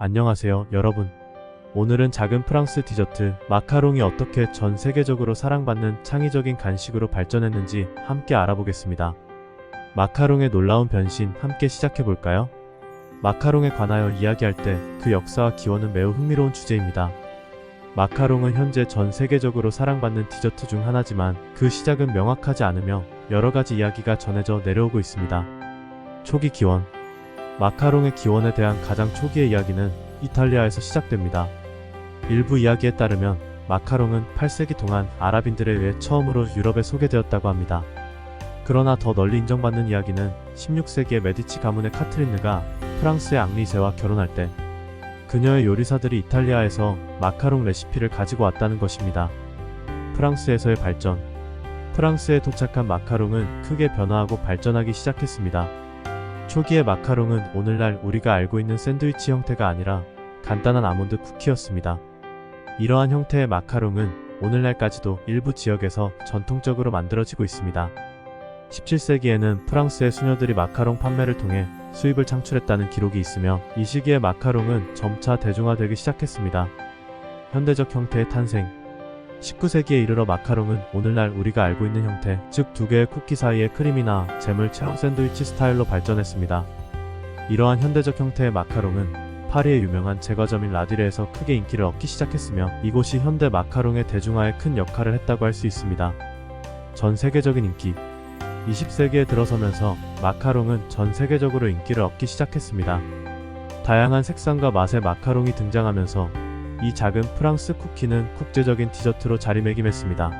안녕하세요, 여러분. 오늘은 작은 프랑스 디저트 마카롱이 어떻게 전 세계적으로 사랑받는 창의적인 간식으로 발전했는지 함께 알아보겠습니다. 마카롱의 놀라운 변신 함께 시작해볼까요? 마카롱에 관하여 이야기할 때 그 역사와 기원은 매우 흥미로운 주제입니다. 마카롱은 현재 전 세계적으로 사랑받는 디저트 중 하나지만 그 시작은 명확하지 않으며 여러가지 이야기가 전해져 내려오고 있습니다. 초기 기원. 마카롱의 기원에 대한 가장 초기의 이야기는 이탈리아에서 시작됩니다. 일부 이야기에 따르면 마카롱은 8세기 동안 아랍인들에 의해 처음으로 유럽에 소개되었다고 합니다. 그러나 더 널리 인정받는 이야기는 16세기의 메디치 가문의 카트린느가 프랑스의 앙리세와 결혼할 때 그녀의 요리사들이 이탈리아에서 마카롱 레시피를 가지고 왔다는 것입니다. 프랑스에서의 발전. 프랑스에 도착한 마카롱은 크게 변화하고 발전하기 시작했습니다. 초기의 마카롱은 오늘날 우리가 알고 있는 샌드위치 형태가 아니라 간단한 아몬드 쿠키였습니다. 이러한 형태의 마카롱은 오늘날까지도 일부 지역에서 전통적으로 만들어지고 있습니다. 17세기에는 프랑스의 수녀들이 마카롱 판매를 통해 수입을 창출했다는 기록이 있으며 이 시기에 마카롱은 점차 대중화되기 시작했습니다. 현대적 형태의 탄생. 19세기에 이르러 마카롱은 오늘날 우리가 알고 있는 형태, 즉 두 개의 쿠키 사이에 크림이나 잼을 채운 샌드위치 스타일로 발전했습니다. 이러한 현대적 형태의 마카롱은 파리의 유명한 제과점인 라디레에서 크게 인기를 얻기 시작했으며 이곳이 현대 마카롱의 대중화에 큰 역할을 했다고 할 수 있습니다. 전 세계적인 인기. 20세기에 들어서면서 마카롱은 전 세계적으로 인기를 얻기 시작했습니다. 다양한 색상과 맛의 마카롱이 등장하면서 이 작은 프랑스 쿠키는 국제적인 디저트로 자리매김했습니다.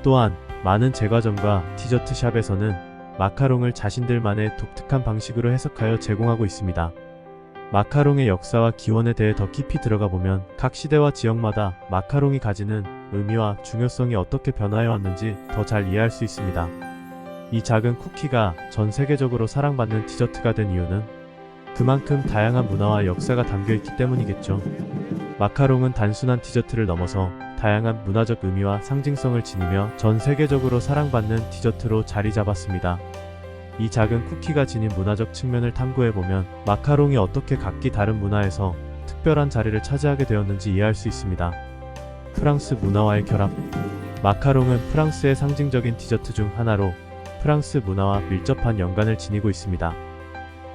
또한 많은 제과점과 디저트샵에서는 마카롱을 자신들만의 독특한 방식으로 해석하여 제공하고 있습니다. 마카롱의 역사와 기원에 대해 더 깊이 들어가 보면 각 시대와 지역마다 마카롱이 가지는 의미와 중요성이 어떻게 변화해 왔는지 더 잘 이해할 수 있습니다. 이 작은 쿠키가 전 세계적으로 사랑받는 디저트가 된 이유는 그만큼 다양한 문화와 역사가 담겨있기 때문이겠죠. 마카롱은 단순한 디저트를 넘어서 다양한 문화적 의미와 상징성을 지니며 전 세계적으로 사랑받는 디저트로 자리 잡았습니다. 이 작은 쿠키가 지닌 문화적 측면을 탐구해보면 마카롱이 어떻게 각기 다른 문화에서 특별한 자리를 차지하게 되었는지 이해할 수 있습니다. 프랑스 문화와의 결합. 마카롱은 프랑스의 상징적인 디저트 중 하나로 프랑스 문화와 밀접한 연관을 지니고 있습니다.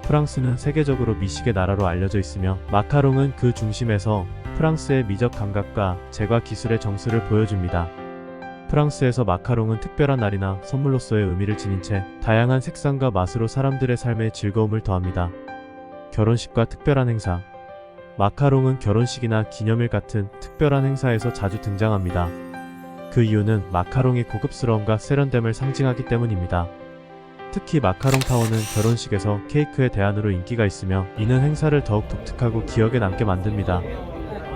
프랑스는 세계적으로 미식의 나라로 알려져 있으며 마카롱은 그 중심에서 프랑스의 미적 감각과 제과 기술의 정수를 보여줍니다. 프랑스에서 마카롱은 특별한 날이나 선물로서의 의미를 지닌 채 다양한 색상과 맛으로 사람들의 삶에 즐거움을 더합니다. 결혼식과 특별한 행사. 마카롱은 결혼식이나 기념일 같은 특별한 행사에서 자주 등장합니다. 그 이유는 마카롱의 고급스러움과 세련됨을 상징하기 때문입니다. 특히 마카롱 타워는 결혼식에서 케이크의 대안으로 인기가 있으며 이는 행사를 더욱 독특하고 기억에 남게 만듭니다.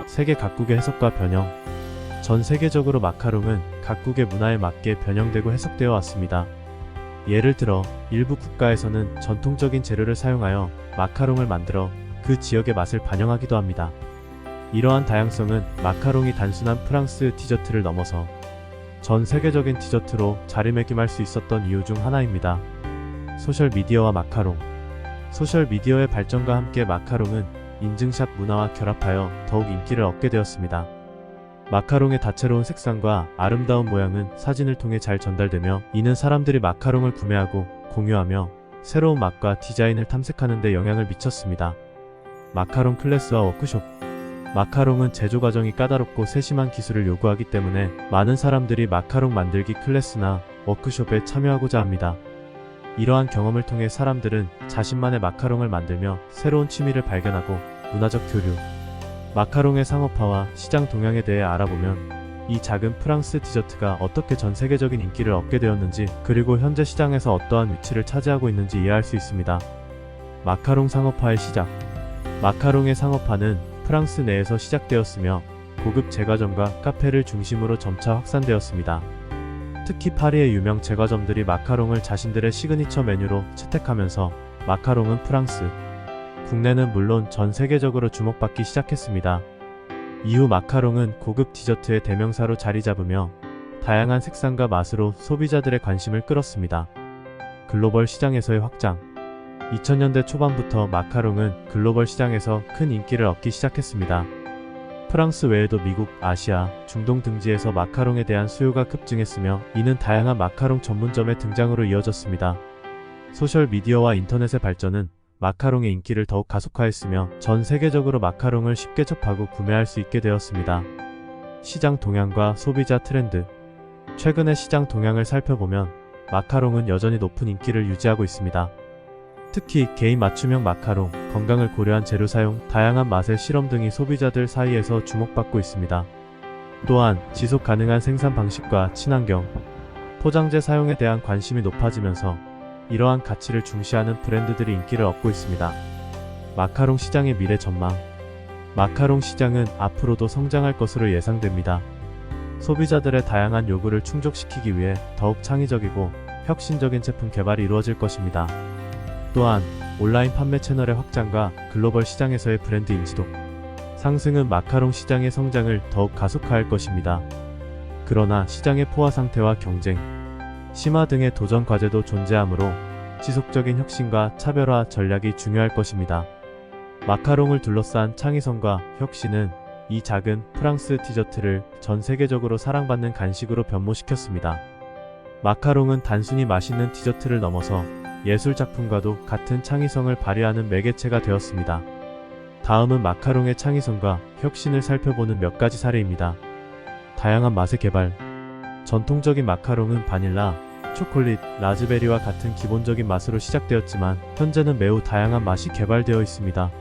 세계 각국의 해석과 변형. 전 세계적으로 마카롱은 각국의 문화에 맞게 변형되고 해석되어 왔습니다. 예를 들어 일부 국가에서는 전통적인 재료를 사용하여 마카롱을 만들어 그 지역의 맛을 반영하기도 합니다. 이러한 다양성은 마카롱이 단순한 프랑스 디저트를 넘어서 전 세계적인 디저트로 자리매김할 수 있었던 이유 중 하나입니다. 소셜미디어와 마카롱. 소셜미디어의 발전과 함께 마카롱은 인증샷 문화와 결합하여 더욱 인기를 얻게 되었습니다. 마카롱의 다채로운 색상과 아름다운 모양은 사진을 통해 잘 전달되며 이는 사람들이 마카롱을 구매하고 공유하며 새로운 맛과 디자인을 탐색하는 데 영향을 미쳤습니다. 마카롱 클래스와 워크숍. 마카롱은 제조 과정이 까다롭고 세심한 기술을 요구하기 때문에 많은 사람들이 마카롱 만들기 클래스나 워크숍에 참여하고자 합니다. 이러한 경험을 통해 사람들은 자신만의 마카롱을 만들며 새로운 취미를 발견하고 문화적 교류. 마카롱의 상업화와 시장 동향에 대해 알아보면 이 작은 프랑스 디저트가 어떻게 전 세계적인 인기를 얻게 되었는지 그리고 현재 시장에서 어떠한 위치를 차지하고 있는지 이해할 수 있습니다. 마카롱 상업화의 시작. 마카롱의 상업화는 프랑스 내에서 시작되었으며 고급 제과점과 카페를 중심으로 점차 확산되었습니다. 특히 파리의 유명 제과점들이 마카롱을 자신들의 시그니처 메뉴로 채택하면서 마카롱은 프랑스, 국내는 물론 전 세계적으로 주목받기 시작했습니다. 이후 마카롱은 고급 디저트의 대명사로 자리 잡으며 다양한 색상과 맛으로 소비자들의 관심을 끌었습니다. 글로벌 시장에서의 확장. 2000년대 초반부터 마카롱은 글로벌 시장에서 큰 인기를 얻기 시작했습니다. 프랑스 외에도 미국, 아시아, 중동 등지에서 마카롱에 대한 수요가 급증했으며 이는 다양한 마카롱 전문점의 등장으로 이어졌습니다. 소셜미디어와 인터넷의 발전은 마카롱의 인기를 더욱 가속화했으며 전 세계적으로 마카롱을 쉽게 접하고 구매할 수 있게 되었습니다. 시장 동향과 소비자 트렌드. 최근의 시장 동향을 살펴보면 마카롱은 여전히 높은 인기를 유지하고 있습니다. 특히 개인 맞춤형 마카롱, 건강을 고려한 재료 사용, 다양한 맛의 실험 등이 소비자들 사이에서 주목받고 있습니다. 또한 지속 가능한 생산 방식과 친환경, 포장재 사용에 대한 관심이 높아지면서 이러한 가치를 중시하는 브랜드들이 인기를 얻고 있습니다. 마카롱 시장의 미래 전망. 마카롱 시장은 앞으로도 성장할 것으로 예상됩니다. 소비자들의 다양한 요구를 충족시키기 위해 더욱 창의적이고 혁신적인 제품 개발이 이루어질 것입니다. 또한 온라인 판매 채널의 확장과 글로벌 시장에서의 브랜드 인지도 상승은 마카롱 시장의 성장을 더욱 가속화할 것입니다. 그러나 시장의 포화 상태와 경쟁, 심화 등의 도전 과제도 존재하므로 지속적인 혁신과 차별화 전략이 중요할 것입니다. 마카롱을 둘러싼 창의성과 혁신은 이 작은 프랑스 디저트를 전 세계적으로 사랑받는 간식으로 변모시켰습니다. 마카롱은 단순히 맛있는 디저트를 넘어서 예술 작품과도 같은 창의성을 발휘하는 매개체가 되었습니다. 다음은 마카롱의 창의성과 혁신을 살펴보는 몇 가지 사례입니다. 다양한 맛의 개발. 전통적인 마카롱은 바닐라, 초콜릿, 라즈베리와 같은 기본적인 맛으로 시작되었지만 현재는 매우 다양한 맛이 개발되어 있습니다.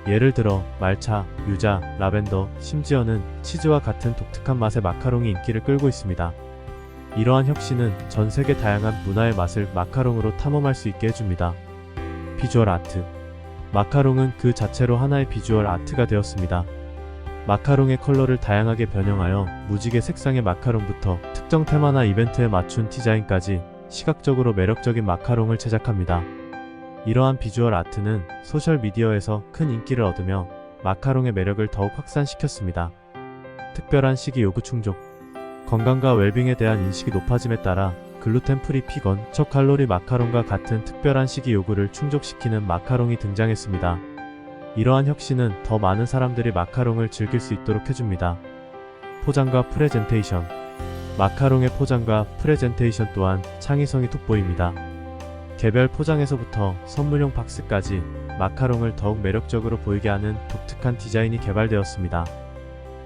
예를 들어 말차, 유자, 라벤더, 심지어는 치즈와 같은 독특한 맛의 마카롱이 인기를 끌고 있습니다. 이러한 혁신은 전 세계 다양한 문화의 맛을 마카롱으로 탐험할 수 있게 해줍니다. 비주얼 아트. 마카롱은 그 자체로 하나의 비주얼 아트가 되었습니다. 마카롱의 컬러를 다양하게 변형하여 무지개 색상의 마카롱부터 특정 테마나 이벤트에 맞춘 디자인까지 시각적으로 매력적인 마카롱을 제작합니다. 이러한 비주얼 아트는 소셜미디어에서 큰 인기를 얻으며 마카롱의 매력을 더욱 확산시켰습니다. 특별한 식이 요구 충족. 건강과 웰빙에 대한 인식이 높아짐에 따라 글루텐 프리 피건, 저칼로리 마카롱과 같은 특별한 식이 요구를 충족시키는 마카롱이 등장했습니다. 이러한 혁신은 더 많은 사람들이 마카롱을 즐길 수 있도록 해줍니다. 포장과 프레젠테이션. 마카롱의 포장과 프레젠테이션 또한 창의성이 돋보입니다. 개별 포장에서부터 선물용 박스까지 마카롱을 더욱 매력적으로 보이게 하는 독특한 디자인이 개발되었습니다.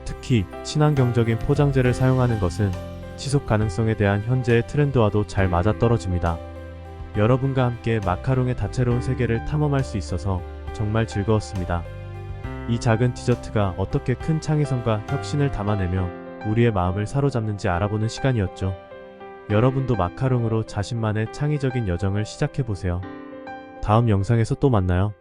특히 친환경적인 포장재를 사용하는 것은 지속 가능성에 대한 현재의 트렌드와도 잘 맞아떨어집니다. 여러분과 함께 마카롱의 다채로운 세계를 탐험할 수 있어서 정말 즐거웠습니다. 이 작은 디저트가 어떻게 큰 창의성과 혁신을 담아내며 우리의 마음을 사로잡는지 알아보는 시간이었죠. 여러분도 마카롱으로 자신만의 창의적인 여정을 시작해보세요. 다음 영상에서 또 만나요.